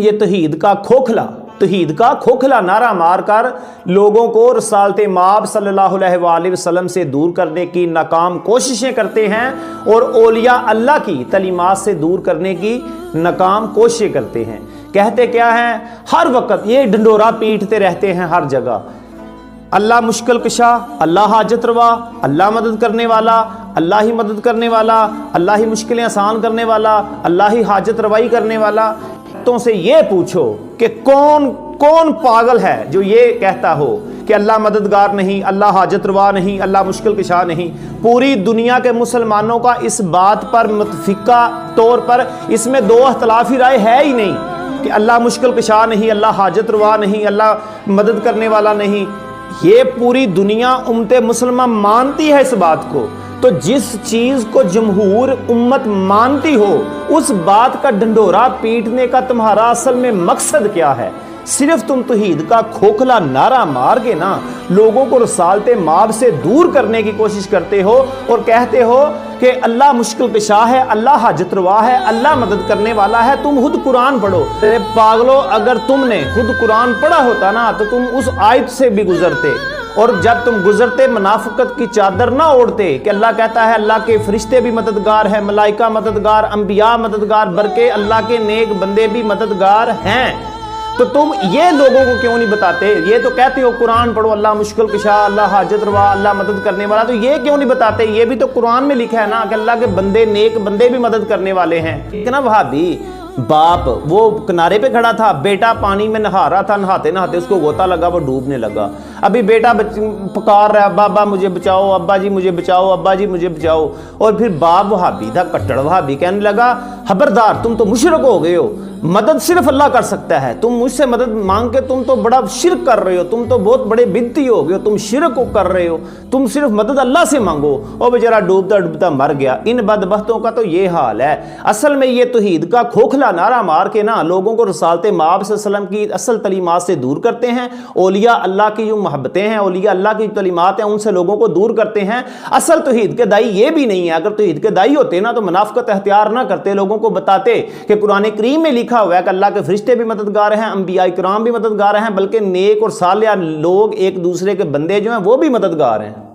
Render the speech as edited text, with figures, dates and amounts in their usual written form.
ये तौहीद का खोखला नारा मार कर लोगों को रसालत माब सल्लल्लाहु अलैहि वसल्लम से दूर करने की नाकाम कोशिशें करते हैं और औलिया अल्लाह की तलीमात से दूर करने की नाकाम कोशिशें करते हैं। कहते क्या हैं, हर वक्त ये डंडोरा पीटते रहते हैं हर जगह, अल्लाह मुश्किल कशा, अल्लाह हाजत रवा, अल्लाह मदद करने वाला, अल्लाह ही मदद करने वाला, अल्लाह ही मुश्किलें आसान करने वाला, अल्लाह ही हाजत रवाई करने वाला। तो से ये पूछो कि कौन कौन पागल है जो ये कहता हो कि अल्लाह मददगार नहीं, अल्लाह हाजत रवा नहीं, अल्लाह मुश्किल कशा नहीं। पूरी दुनिया के मुसलमानों का इस बात पर मुतफिका तौर पर इसमें दो अख्तलाफी राय है ही नहीं कि अल्लाह मुश्किल कशा नहीं, अल्लाह हाजत रवा नहीं, अल्लाह मदद करने वाला नहीं। ये पूरी दुनिया उम्मत मुसलमा मानती है इस बात को। तो जिस चीज को जमहूर उम्मत मानती हो उस बात का डंडोरा पीटने का तुम्हारा असल में मकसद क्या है? सिर्फ तुम तौहीद का खोखला नारा मार के ना लोगों को रसालत माब से दूर करने की कोशिश करते हो और कहते हो कि अल्लाह मुश्किल कशा है, अल्लाह हाजत रवा है, अल्लाह मदद करने वाला है। तुम खुद कुरान पढ़ो। अरे पागलो, अगर तुमने खुद कुरान पढ़ा होता ना तो तुम उस आयत से भी गुजरते, और जब तुम गुजरते मुनाफिकत की चादर ना ओढ़ते कि अल्लाह कहता है अल्लाह के फरिश्ते भी मददगार हैं, मलाइका मददगार, अंबिया मददगार, बल्कि अल्लाह के नेक बंदे भी मददगार हैं। तो तुम ये लोगों को क्यों नहीं बताते? ये तो कहते हो कुरान पढ़ो, अल्लाह मुश्किल कशा, अल्लाह हाजत रवा, अल्लाह मदद करने वाला, तो ये क्यों नहीं बताते? ये भी तो कुरान में लिखा है ना कि अल्लाह के बंदे नेक बंदे भी मदद करने वाले हैं। इतना वहाबी बाप वो किनारे पे खड़ा था, बेटा पानी में नहा रहा था, नहाते नहाते उसको गोता लगा, वो डूबने लगा। अभी बेटा पुकार रहा है, बाबा मुझे बचाओ, अब्बा जी मुझे बचाओ, अब्बा जी मुझे बचाओ। और फिर बाप वहाबी था, कट्टर वहाबी, कहने लगा खबरदार तुम तो मुशरिक हो गए हो, मदद सिर्फ अल्लाह कर सकता है, तुम मुझसे मदद मांग के तुम तो बड़ा शिरक कर रहे हो, तुम तो बहुत बड़े बिदती हो गए हो, तुम शिरक को कर रहे हो, तुम सिर्फ मदद अल्लाह से मांगो। और बेचारा डूबता डूबता मर गया। इन बदबख्तों का तो ये हाल है। असल में ये तौहीद का खोखला नारा मार के ना लोगों को रसालत माब सल्लल्लाहु अलैहि वसल्लम की असल तलीमात से दूर करते हैं। औलिया अल्लाह की जो मोहब्बतें हैं, औलिया अल्लाह की तलीमात हैं, उनसे लोगों को दूर करते हैं। असल तौहीद के दाई ये भी नहीं है। अगर तौहीद के दाई होते ना तो मुनाफिकत अख्तियार ना करते, लोगों को बताते कि कुरान करीम में लिखा हुआ है कि अल्लाह के फरिश्ते भी मददगार हैं, अंबिया इकराम भी मददगार हैं, बल्कि नेक और सालिह लोग एक दूसरे के बंदे जो हैं वो भी मददगार हैं।